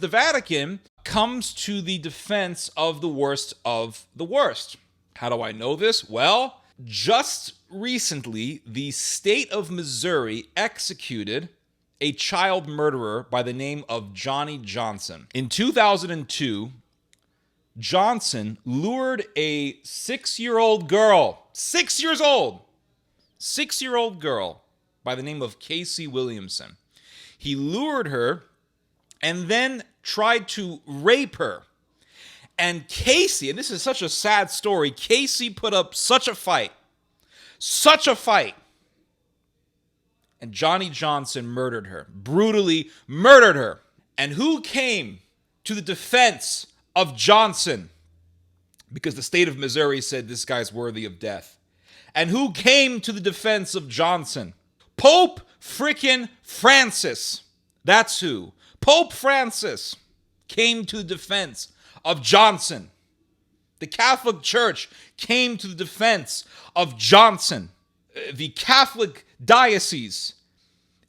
The Vatican comes to the defense of the worst of the worst. How do I know this? Well, just recently, the state of Missouri executed a child murderer by the name of Johnny Johnson. In 2002, Johnson lured a 6-year-old girl, 6 years old, 6-year-old girl by the name of Casey Williamson. He lured her and then tried to rape her. And Casey, and this is such a sad story, Casey put up such a fight. And Johnny Johnson murdered her, brutally murdered her. And who came to the defense of Johnson? Because the state of Missouri said this guy's worthy of death. And who came to the defense of Johnson? Pope frickin' Francis. That's who. Pope Francis came to the defense of Johnson. The Catholic Church came to the defense of Johnson. The Catholic diocese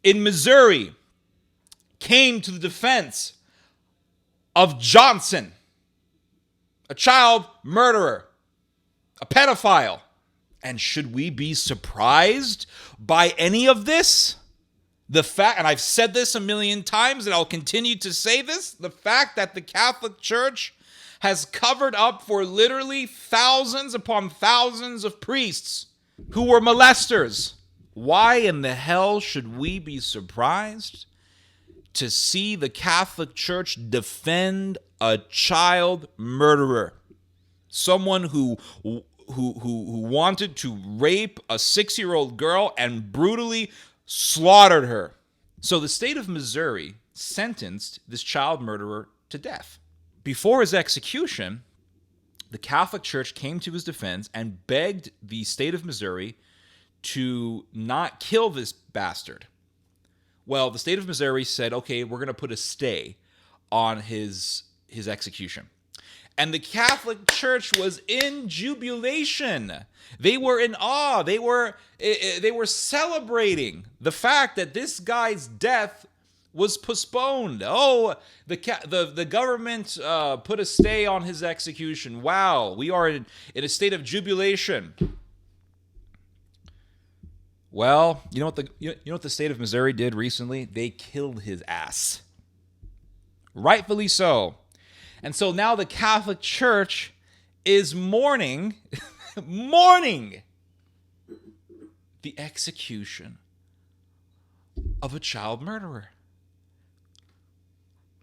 in Missouri came to the defense of Johnson, a child murderer, a pedophile. And should we be surprised by any of this? The fact, and I've said this a million times, and I'll continue to say this, the fact that the Catholic Church has covered up for literally thousands upon thousands of priests who were molesters. Why in the hell should we be surprised to see the Catholic Church defend a child murderer? Someone who wanted to rape a 6-year-old girl and brutally slaughtered her. So the state of Missouri sentenced this child murderer to death. Before his execution, the Catholic Church came to his defense and begged the state of Missouri to not kill this bastard. Well, the state of Missouri said, okay, we're going to put a stay on his execution. And the Catholic Church was in jubilation. They were in awe. They were celebrating the fact that this guy's death was postponed. Oh, the government put a stay on his execution. Wow, we are in a state of jubilation. Well, you know what the state of Missouri did recently? They killed his ass. Rightfully so. And so now the Catholic Church is mourning the execution of a child murderer.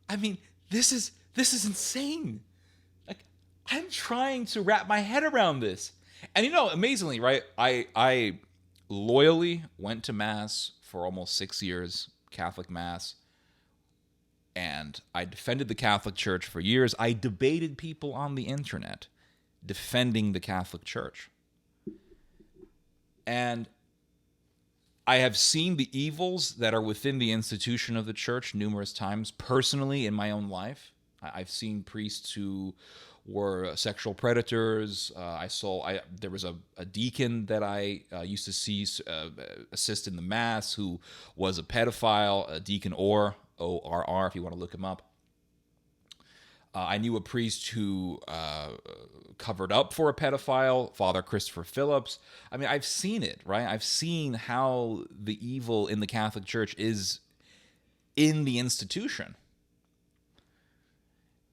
I mean, this is insane. Like, I'm trying to wrap my head around this. And amazingly, right? I loyally went to Mass for almost 6 years, Catholic Mass. And I defended the Catholic Church for years. I debated people on the internet defending the Catholic Church. And I have seen the evils that are within the institution of the church numerous times, personally in my own life. I've seen priests who were sexual predators. There was a deacon that I used to see assist in the Mass who was a pedophile, a deacon Orr, O-R-R, if you want to look him up. I knew a priest who covered up for a pedophile, Father Christopher Phillips. I mean, I've seen it, right? I've seen how the evil in the Catholic Church is in the institution.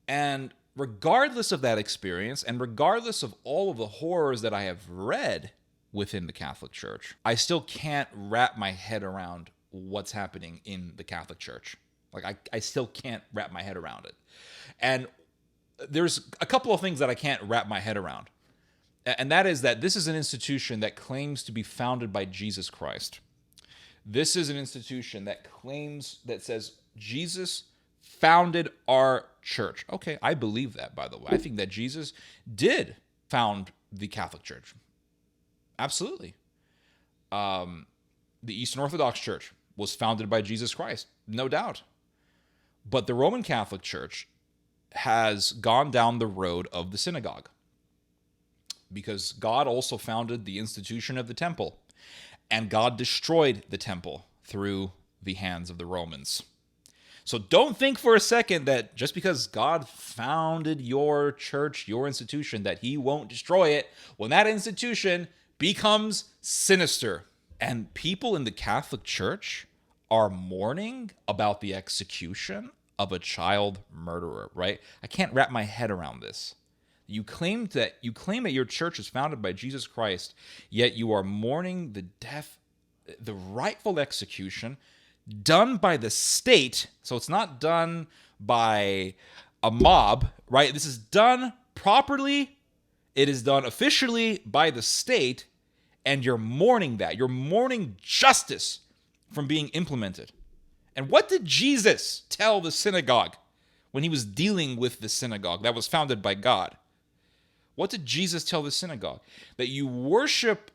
And regardless of that experience, and regardless of all of the horrors that I have read within the Catholic Church, I still can't wrap my head around what's happening in the Catholic Church. Like, I still can't wrap my head around it. And there's a couple of things that I can't wrap my head around. And that is that this is an institution that claims to be founded by Jesus Christ. This is an institution that says Jesus founded our church. Okay, I believe that, by the way. I think that Jesus did found the Catholic Church. Absolutely. The Eastern Orthodox Church was founded by Jesus Christ, no doubt. But the Roman Catholic Church has gone down the road of the synagogue because God also founded the institution of the temple, and God destroyed the temple through the hands of the Romans. So don't think for a second that just because God founded your church, your institution, that he won't destroy it when that institution becomes sinister. And people in the Catholic Church are mourning about the execution of a child murderer, right? I can't wrap my head around this. You claim that your church is founded by Jesus Christ, yet you are mourning the death, the rightful execution done by the state. So it's not done by a mob, right? This is done properly. It is done officially by the state, and you're mourning that. You're mourning justice from being implemented. And what did Jesus tell the synagogue when he was dealing with the synagogue that was founded by God? What did Jesus tell the synagogue? That you worship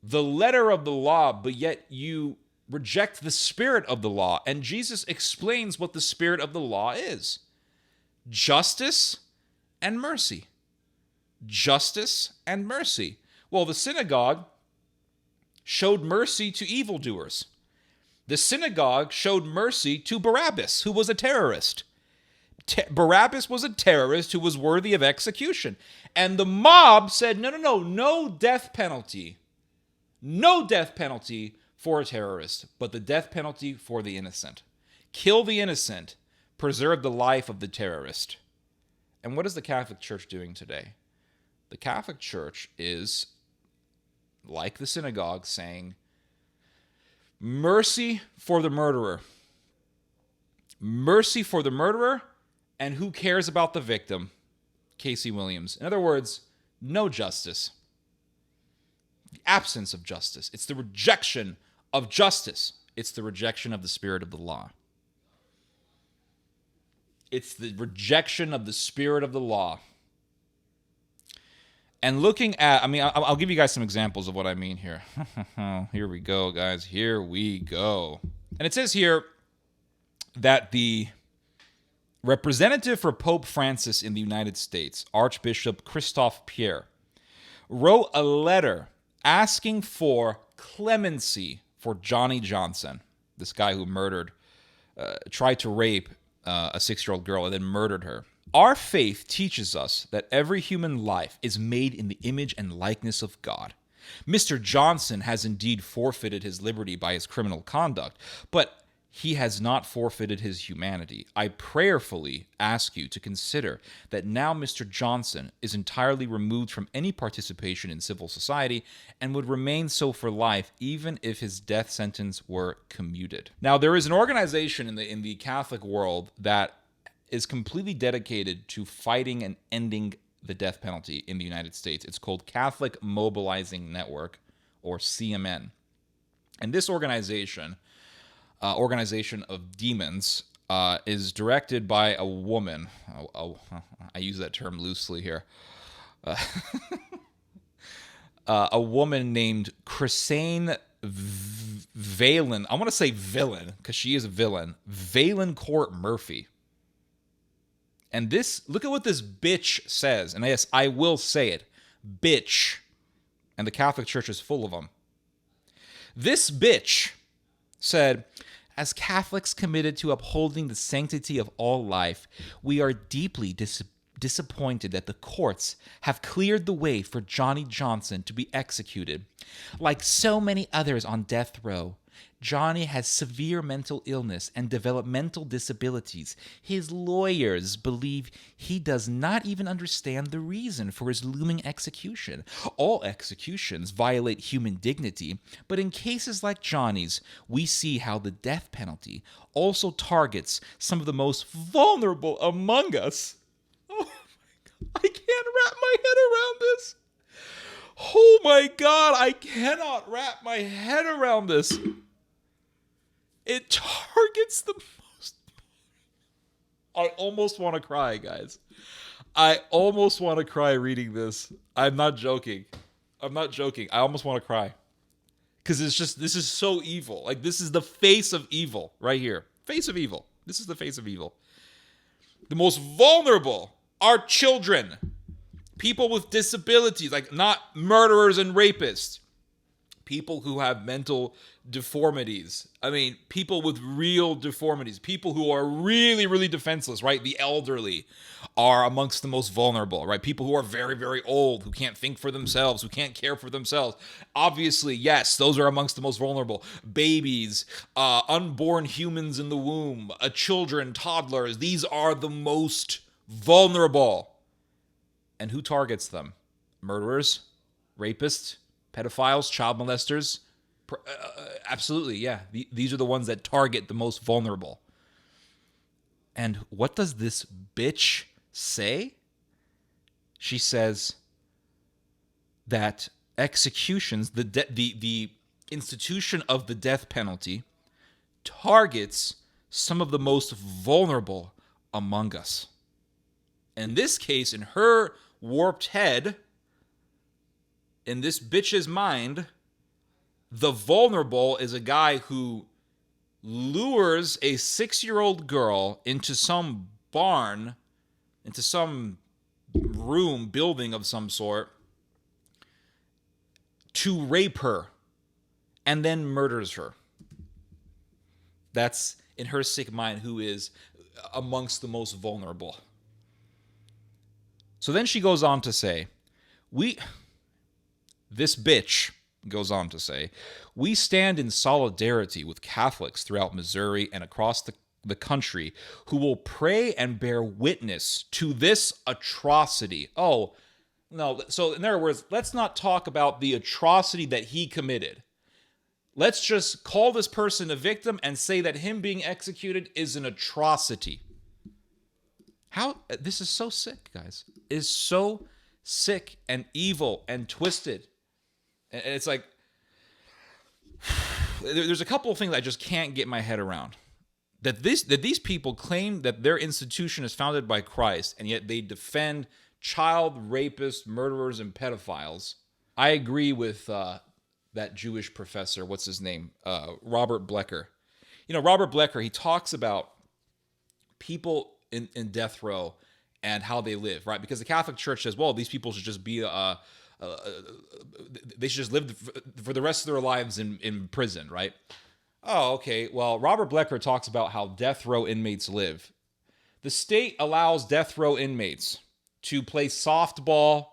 the letter of the law, but yet you reject the spirit of the law. And Jesus explains what the spirit of the law is: justice and mercy. Justice and mercy. Well, the synagogue showed mercy to evildoers. The synagogue showed mercy to Barabbas, who was a terrorist. Barabbas was a terrorist who was worthy of execution. And the mob said, no death penalty. No death penalty for a terrorist, but the death penalty for the innocent. Kill the innocent, preserve the life of the terrorist. And what is the Catholic Church doing today? The Catholic Church is, like the synagogue, saying, mercy for the murderer. Mercy for the murderer, and who cares about the victim? Casey Williams. In other words, no justice. The absence of justice. It's the rejection of justice. It's the rejection of the spirit of the law. It's the rejection of the spirit of the law. And looking at, I'll give you guys some examples of what I mean here. Here we go, guys. Here we go. And it says here that the representative for Pope Francis in the United States, Archbishop Christophe Pierre, wrote a letter asking for clemency for Johnny Johnson, this guy who tried to rape a 6-year-old girl and then murdered her. Our faith teaches us that every human life is made in the image and likeness of God. Mr. Johnson has indeed forfeited his liberty by his criminal conduct, but he has not forfeited his humanity. I prayerfully ask you to consider that now Mr. Johnson is entirely removed from any participation in civil society and would remain so for life even if his death sentence were commuted. Now, there is an organization in the Catholic world that is completely dedicated to fighting and ending the death penalty in the United States. It's called Catholic Mobilizing Network, or CMN. And this organization of demons, is directed by a woman. I use that term loosely here. A woman named Chrisane Valen. I want to say villain because she is a villain. Valancourt Murphy. And look at what this bitch says. And yes, I will say it. Bitch. And the Catholic Church is full of them. This bitch said, as Catholics committed to upholding the sanctity of all life, we are deeply disappointed that the courts have cleared the way for Johnny Johnson to be executed. Like so many others on death row, Johnny has severe mental illness and developmental disabilities. His lawyers believe he does not even understand the reason for his looming execution. All executions violate human dignity, but in cases like Johnny's, we see how the death penalty also targets some of the most vulnerable among us. Oh my God, I can't wrap my head around this. Oh my God, I cannot wrap my head around this. It targets the most. I almost want to cry, guys. I almost want to cry reading this. I'm not joking. I almost want to cry. Because this is so evil. Like, this is the face of evil right here. Face of evil. This is the face of evil. The most vulnerable are children. People with disabilities, like not murderers and rapists. people who have mental deformities. I mean, people with real deformities, people who are really, really defenseless, right? The elderly are amongst the most vulnerable, right? People who are very, very old, who can't think for themselves, who can't care for themselves. Obviously, yes, those are amongst the most vulnerable. Babies, unborn humans in the womb, children, toddlers, these are the most vulnerable. And who targets them? Murderers, rapists, pedophiles, child molesters. Absolutely, yeah. These are the ones that target the most vulnerable. And what does this bitch say? She says that executions, the institution of the death penalty, targets some of the most vulnerable among us. In this case, in her warped head, in this bitch's mind, the vulnerable is a guy who lures a 6-year-old girl into some barn, into some room, building of some sort, to rape her, and then murders her. That's, in her sick mind, who is amongst the most vulnerable. So then she goes on to say, this bitch goes on to say, we stand in solidarity with Catholics throughout Missouri and across the country who will pray and bear witness to this atrocity. Oh, no. So in other words, let's not talk about the atrocity that he committed. Let's just call this person a victim and say that him being executed is an atrocity. How? This is so sick, guys. It is so sick and evil and twisted. And it's like, there's a couple of things I just can't get my head around. That these people claim that their institution is founded by Christ, and yet they defend child rapists, murderers, and pedophiles. I agree with that Jewish professor. What's his name? Robert Blecker. You know, Robert Blecker, he talks about people in death row and how they live, right? Because the Catholic Church says, well, these people should just be they should just live for the rest of their lives in prison, right? Oh, okay. Well, Robert Blecker talks about how death row inmates live. The state allows death row inmates to play softball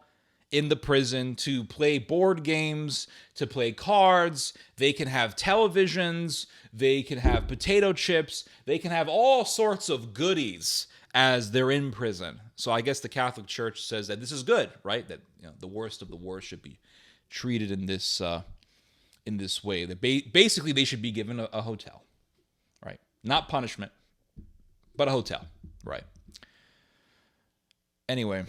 in the prison, to play board games, to play cards. They can have televisions. They can have potato chips. They can have all sorts of goodies as they're in prison. So I guess the Catholic Church says that this is good, right? That, you know, the worst of the worst should be treated in this way. That basically they should be given a hotel, right? Not punishment, but a hotel, right? Anyway,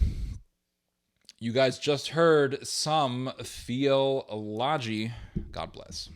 you guys just heard some theology. God bless.